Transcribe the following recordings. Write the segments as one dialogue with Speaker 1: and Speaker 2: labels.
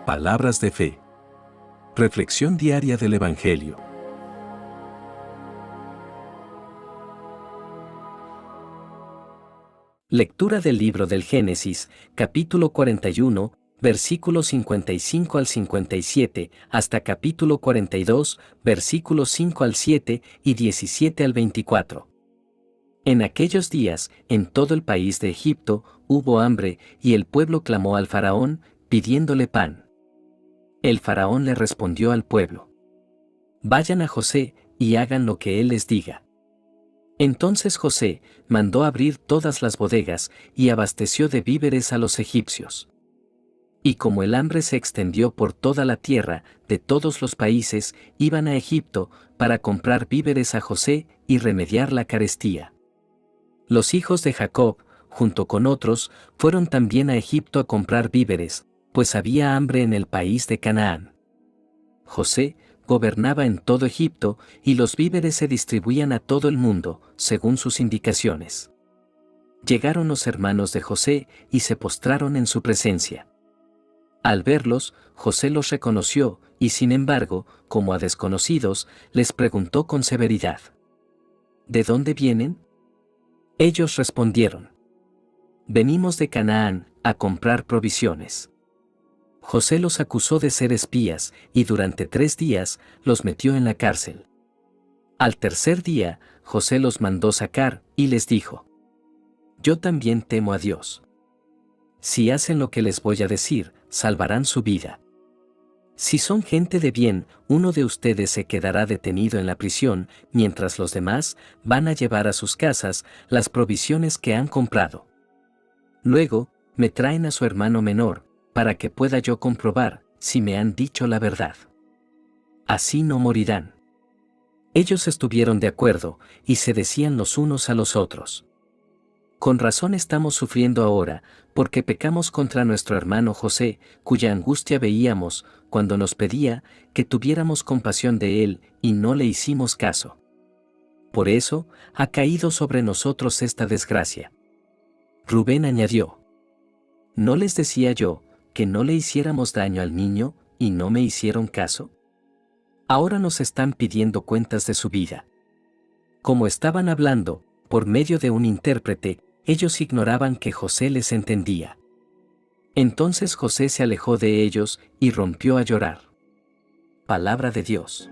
Speaker 1: Palabras de fe. Reflexión diaria del Evangelio.
Speaker 2: Lectura del libro del Génesis, capítulo 41, versículos 55 al 57, hasta capítulo 42, versículos 5 al 7 y 17 al 24. En aquellos días, en todo el país de Egipto, hubo hambre, y el pueblo clamó al faraón, pidiéndole pan. El faraón le respondió al pueblo: vayan a José, y hagan lo que él les diga. Entonces José mandó abrir todas las bodegas, y abasteció de víveres a los egipcios. Y como el hambre se extendió por toda la tierra, de todos los países iban a Egipto para comprar víveres a José y remediar la carestía. Los hijos de Jacob, junto con otros, fueron también a Egipto a comprar víveres, pues había hambre en el país de Canaán. José gobernaba en todo Egipto, y los víveres se distribuían a todo el mundo, según sus indicaciones. Llegaron los hermanos de José, y se postraron en su presencia. Al verlos, José los reconoció, y sin embargo, como a desconocidos, les preguntó con severidad: ¿de dónde vienen? Ellos respondieron: venimos de Canaán, a comprar provisiones. José los acusó de ser espías, y durante 3 días los metió en la cárcel. Al tercer día, José los mandó sacar, y les dijo: yo también temo a Dios. Si hacen lo que les voy a decir, salvarán su vida. Si son gente de bien, uno de ustedes se quedará detenido en la prisión, mientras los demás van a llevar a sus casas las provisiones que han comprado. Luego, me traen a su hermano menor, para que pueda yo comprobar si me han dicho la verdad. Así no morirán. Ellos estuvieron de acuerdo, y se decían los unos a los otros: con razón estamos sufriendo ahora, porque pecamos contra nuestro hermano José, cuya angustia veíamos cuando nos pedía que tuviéramos compasión de él, y no le hicimos caso. Por eso ha caído sobre nosotros esta desgracia. Rubén añadió: ¿no les decía yo que no le hiciéramos daño al niño, y no me hicieron caso? Ahora nos están pidiendo cuentas de su vida. Como estaban hablando por medio de un intérprete, ellos ignoraban que José les entendía. Entonces José se alejó de ellos y rompió a llorar. Palabra de Dios.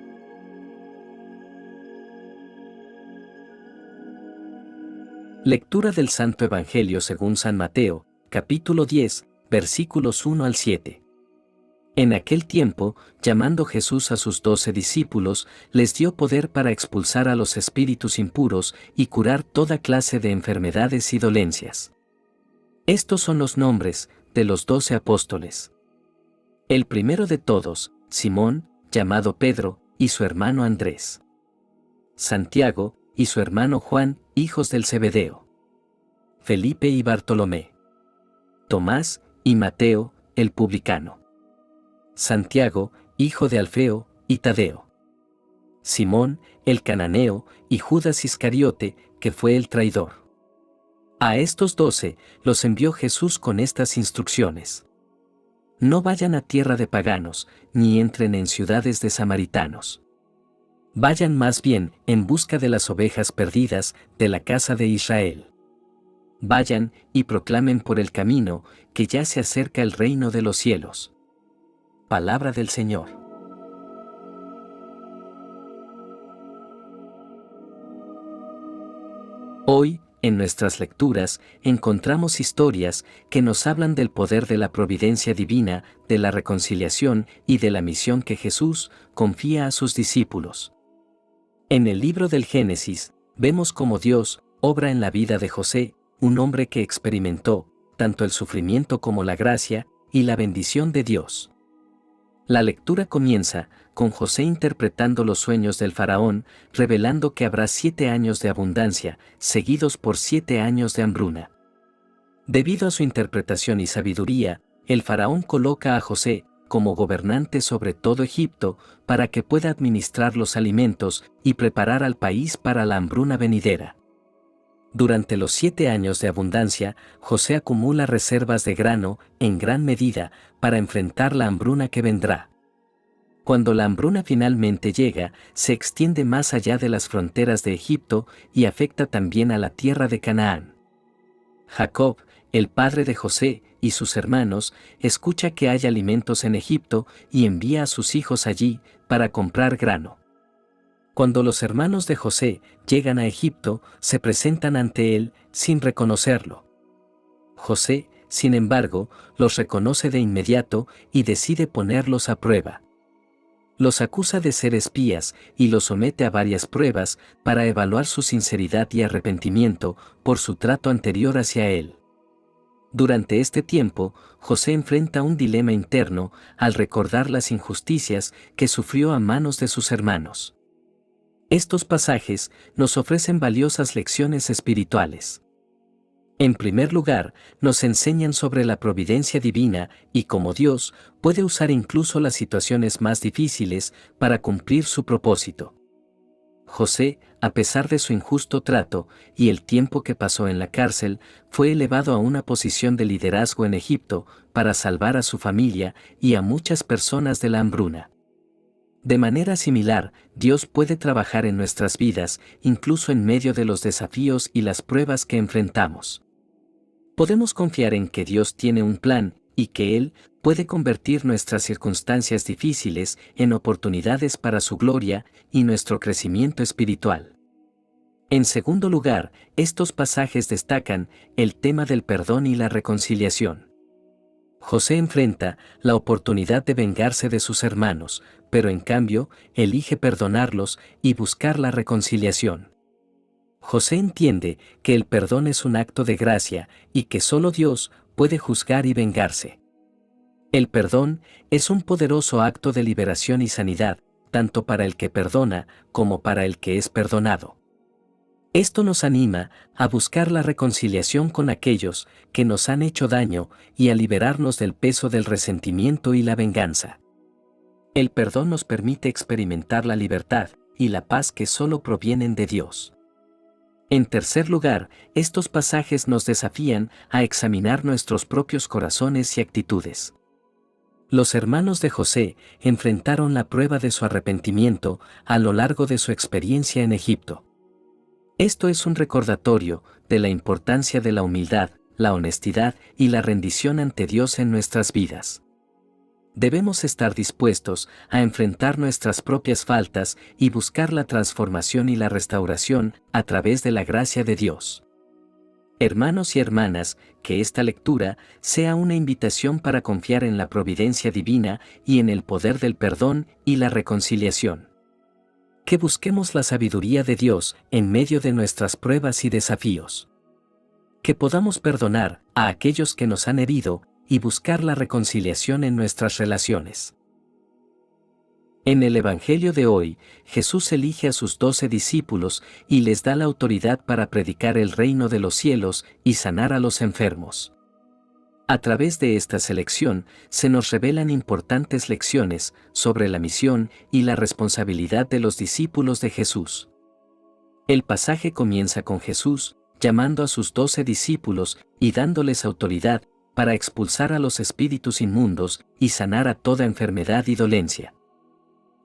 Speaker 2: Lectura del Santo Evangelio según San Mateo, capítulo 10, versículos 1 al 7. En aquel tiempo, llamando Jesús a sus 12 discípulos, les dio poder para expulsar a los espíritus impuros y curar toda clase de enfermedades y dolencias. Estos son los nombres de los 12 apóstoles. El primero de todos, Simón, llamado Pedro, y su hermano Andrés. Santiago, y su hermano Juan, hijos del Zebedeo. Felipe y Bartolomé. Tomás, y Mateo, el publicano. Santiago, hijo de Alfeo, y Tadeo. Simón, el cananeo, y Judas Iscariote, que fue el traidor. A estos 12 los envió Jesús con estas instrucciones: no vayan a tierra de paganos, ni entren en ciudades de samaritanos. Vayan más bien en busca de las ovejas perdidas de la casa de Israel. Vayan y proclamen por el camino que ya se acerca el reino de los cielos. Palabra del Señor. Hoy, en nuestras lecturas, encontramos historias que nos hablan del poder de la providencia divina, de la reconciliación y de la misión que Jesús confía a sus discípulos. En el libro del Génesis, vemos cómo Dios obra en la vida de José, un hombre que experimentó tanto el sufrimiento como la gracia y la bendición de Dios. La lectura comienza con José interpretando los sueños del faraón, revelando que habrá 7 años de abundancia, seguidos por 7 años de hambruna. Debido a su interpretación y sabiduría, el faraón coloca a José como gobernante sobre todo Egipto para que pueda administrar los alimentos y preparar al país para la hambruna venidera. Durante los 7 años de abundancia, José acumula reservas de grano, en gran medida, para enfrentar la hambruna que vendrá. Cuando la hambruna finalmente llega, se extiende más allá de las fronteras de Egipto y afecta también a la tierra de Canaán. Jacob, el padre de José, y sus hermanos, escucha que hay alimentos en Egipto y envía a sus hijos allí para comprar grano. Cuando los hermanos de José llegan a Egipto, se presentan ante él sin reconocerlo. José, sin embargo, los reconoce de inmediato y decide ponerlos a prueba. Los acusa de ser espías y los somete a varias pruebas para evaluar su sinceridad y arrepentimiento por su trato anterior hacia él. Durante este tiempo, José enfrenta un dilema interno al recordar las injusticias que sufrió a manos de sus hermanos. Estos pasajes nos ofrecen valiosas lecciones espirituales. En primer lugar, nos enseñan sobre la providencia divina y cómo Dios puede usar incluso las situaciones más difíciles para cumplir su propósito. José, a pesar de su injusto trato y el tiempo que pasó en la cárcel, fue elevado a una posición de liderazgo en Egipto para salvar a su familia y a muchas personas de la hambruna. De manera similar, Dios puede trabajar en nuestras vidas, incluso en medio de los desafíos y las pruebas que enfrentamos. Podemos confiar en que Dios tiene un plan y que Él puede convertir nuestras circunstancias difíciles en oportunidades para su gloria y nuestro crecimiento espiritual. En segundo lugar, estos pasajes destacan el tema del perdón y la reconciliación. José enfrenta la oportunidad de vengarse de sus hermanos, pero en cambio, elige perdonarlos y buscar la reconciliación. José entiende que el perdón es un acto de gracia y que solo Dios puede juzgar y vengarse. El perdón es un poderoso acto de liberación y sanidad, tanto para el que perdona como para el que es perdonado. Esto nos anima a buscar la reconciliación con aquellos que nos han hecho daño y a liberarnos del peso del resentimiento y la venganza. El perdón nos permite experimentar la libertad y la paz que solo provienen de Dios. En tercer lugar, estos pasajes nos desafían a examinar nuestros propios corazones y actitudes. Los hermanos de José enfrentaron la prueba de su arrepentimiento a lo largo de su experiencia en Egipto. Esto es un recordatorio de la importancia de la humildad, la honestidad y la rendición ante Dios en nuestras vidas. Debemos estar dispuestos a enfrentar nuestras propias faltas y buscar la transformación y la restauración a través de la gracia de Dios. Hermanos y hermanas, que esta lectura sea una invitación para confiar en la providencia divina y en el poder del perdón y la reconciliación. Que busquemos la sabiduría de Dios en medio de nuestras pruebas y desafíos. Que podamos perdonar a aquellos que nos han herido y buscar la reconciliación en nuestras relaciones. En el Evangelio de hoy, Jesús elige a sus 12 discípulos y les da la autoridad para predicar el reino de los cielos y sanar a los enfermos. A través de esta selección, se nos revelan importantes lecciones sobre la misión y la responsabilidad de los discípulos de Jesús. El pasaje comienza con Jesús llamando a sus 12 discípulos y dándoles autoridad para expulsar a los espíritus inmundos y sanar a toda enfermedad y dolencia.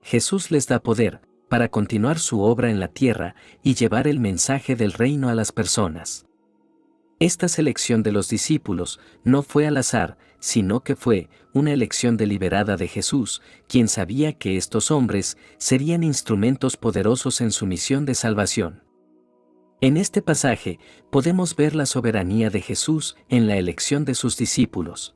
Speaker 2: Jesús les da poder para continuar su obra en la tierra y llevar el mensaje del reino a las personas. Esta selección de los discípulos no fue al azar, sino que fue una elección deliberada de Jesús, quien sabía que estos hombres serían instrumentos poderosos en su misión de salvación. En este pasaje podemos ver la soberanía de Jesús en la elección de sus discípulos.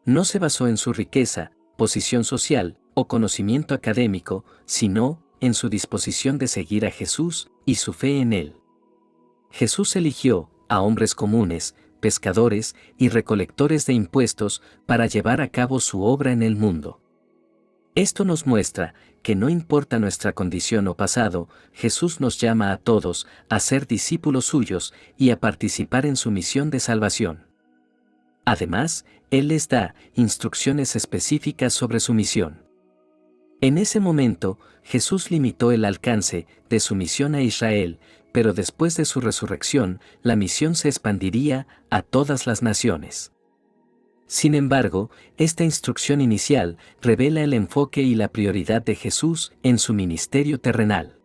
Speaker 2: No se basó en su riqueza, posición social o conocimiento académico, sino en su disposición de seguir a Jesús y su fe en Él. Jesús eligió a hombres comunes, pescadores y recolectores de impuestos para llevar a cabo su obra en el mundo. Esto nos muestra que no importa nuestra condición o pasado, Jesús nos llama a todos a ser discípulos suyos y a participar en su misión de salvación. Además, Él les da instrucciones específicas sobre su misión. En ese momento, Jesús limitó el alcance de su misión a Israel, pero después de su resurrección, la misión se expandiría a todas las naciones. Sin embargo, esta instrucción inicial revela el enfoque y la prioridad de Jesús en su ministerio terrenal: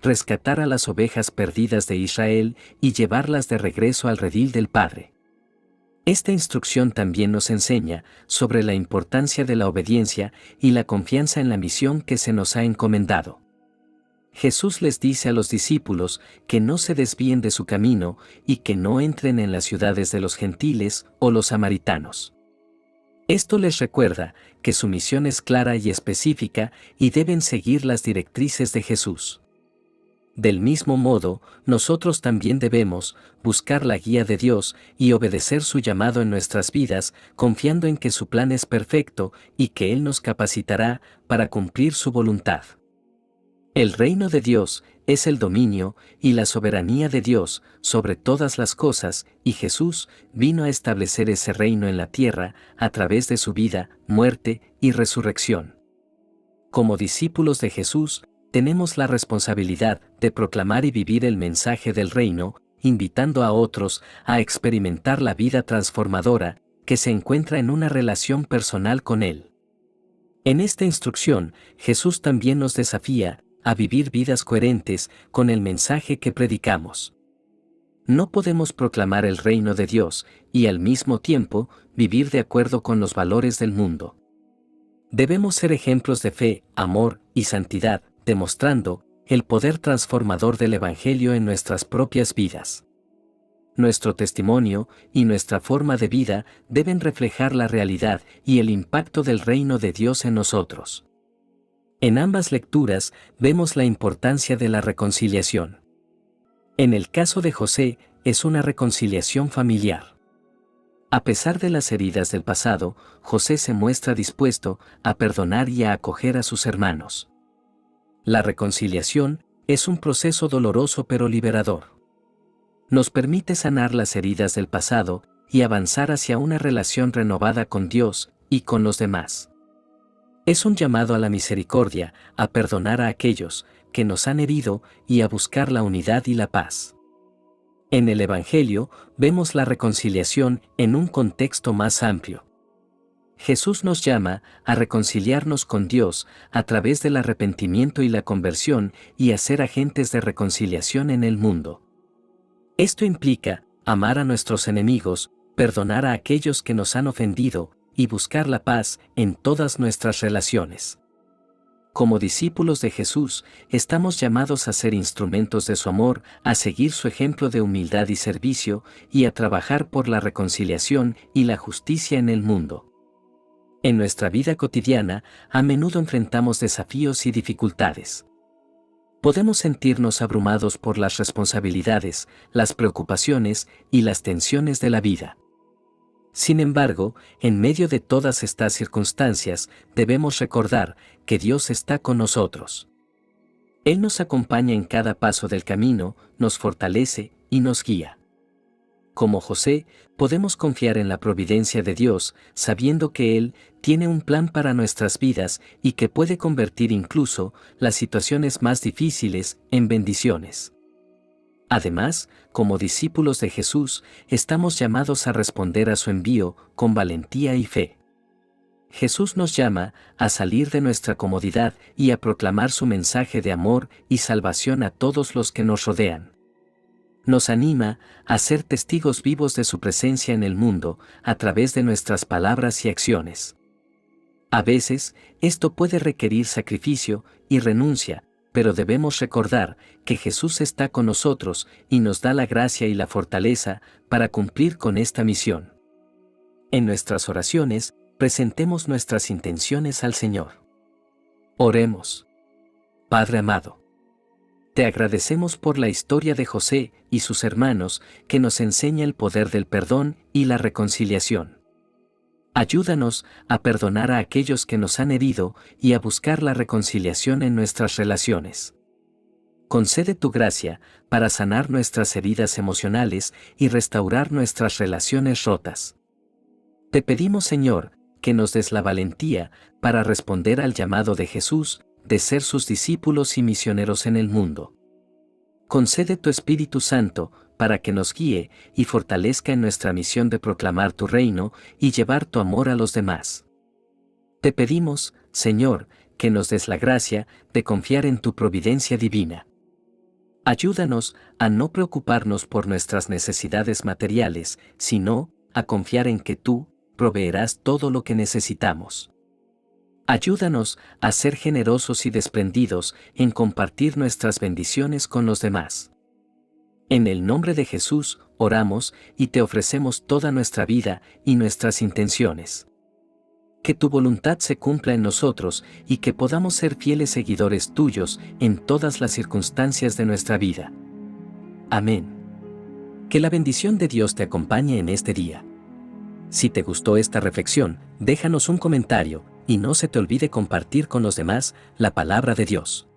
Speaker 2: rescatar a las ovejas perdidas de Israel y llevarlas de regreso al redil del Padre. Esta instrucción también nos enseña sobre la importancia de la obediencia y la confianza en la misión que se nos ha encomendado. Jesús les dice a los discípulos que no se desvíen de su camino y que no entren en las ciudades de los gentiles o los samaritanos. Esto les recuerda que su misión es clara y específica y deben seguir las directrices de Jesús. Del mismo modo, nosotros también debemos buscar la guía de Dios y obedecer su llamado en nuestras vidas, confiando en que su plan es perfecto y que Él nos capacitará para cumplir su voluntad. El reino de Dios es el dominio y la soberanía de Dios sobre todas las cosas, y Jesús vino a establecer ese reino en la tierra a través de su vida, muerte y resurrección. Como discípulos de Jesús, tenemos la responsabilidad de proclamar y vivir el mensaje del reino, invitando a otros a experimentar la vida transformadora que se encuentra en una relación personal con Él. En esta instrucción, Jesús también nos desafía a vivir vidas coherentes con el mensaje que predicamos. No podemos proclamar el reino de Dios y al mismo tiempo vivir de acuerdo con los valores del mundo. Debemos ser ejemplos de fe, amor y santidad, demostrando el poder transformador del Evangelio en nuestras propias vidas. Nuestro testimonio y nuestra forma de vida deben reflejar la realidad y el impacto del reino de Dios en nosotros. En ambas lecturas vemos la importancia de la reconciliación. En el caso de José, es una reconciliación familiar. A pesar de las heridas del pasado, José se muestra dispuesto a perdonar y a acoger a sus hermanos. La reconciliación es un proceso doloroso pero liberador. Nos permite sanar las heridas del pasado y avanzar hacia una relación renovada con Dios y con los demás. Es un llamado a la misericordia, a perdonar a aquellos que nos han herido y a buscar la unidad y la paz. En el Evangelio vemos la reconciliación en un contexto más amplio. Jesús nos llama a reconciliarnos con Dios a través del arrepentimiento y la conversión y a ser agentes de reconciliación en el mundo. Esto implica amar a nuestros enemigos, perdonar a aquellos que nos han ofendido y buscar la paz en todas nuestras relaciones. Como discípulos de Jesús, estamos llamados a ser instrumentos de su amor, a seguir su ejemplo de humildad y servicio, y a trabajar por la reconciliación y la justicia en el mundo. En nuestra vida cotidiana, a menudo enfrentamos desafíos y dificultades. Podemos sentirnos abrumados por las responsabilidades, las preocupaciones y las tensiones de la vida. Sin embargo, en medio de todas estas circunstancias, debemos recordar que Dios está con nosotros. Él nos acompaña en cada paso del camino, nos fortalece y nos guía. Como José, podemos confiar en la providencia de Dios, sabiendo que Él tiene un plan para nuestras vidas y que puede convertir incluso las situaciones más difíciles en bendiciones. Además, como discípulos de Jesús, estamos llamados a responder a su envío con valentía y fe. Jesús nos llama a salir de nuestra comodidad y a proclamar su mensaje de amor y salvación a todos los que nos rodean. Nos anima a ser testigos vivos de su presencia en el mundo a través de nuestras palabras y acciones. A veces, esto puede requerir sacrificio y renuncia, pero debemos recordar que Jesús está con nosotros y nos da la gracia y la fortaleza para cumplir con esta misión. En nuestras oraciones, presentemos nuestras intenciones al Señor. Oremos. Padre amado, te agradecemos por la historia de José y sus hermanos que nos enseña el poder del perdón y la reconciliación. Ayúdanos a perdonar a aquellos que nos han herido y a buscar la reconciliación en nuestras relaciones. Concede tu gracia para sanar nuestras heridas emocionales y restaurar nuestras relaciones rotas. Te pedimos, Señor, que nos des la valentía para responder al llamado de Jesús de ser sus discípulos y misioneros en el mundo. Concede tu Espíritu Santo, para que nos guíe y fortalezca en nuestra misión de proclamar tu reino y llevar tu amor a los demás. Te pedimos, Señor, que nos des la gracia de confiar en tu providencia divina. Ayúdanos a no preocuparnos por nuestras necesidades materiales, sino a confiar en que tú proveerás todo lo que necesitamos. Ayúdanos a ser generosos y desprendidos en compartir nuestras bendiciones con los demás. En el nombre de Jesús, oramos y te ofrecemos toda nuestra vida y nuestras intenciones. Que tu voluntad se cumpla en nosotros y que podamos ser fieles seguidores tuyos en todas las circunstancias de nuestra vida. Amén. Que la bendición de Dios te acompañe en este día. Si te gustó esta reflexión, déjanos un comentario y no se te olvide compartir con los demás la palabra de Dios.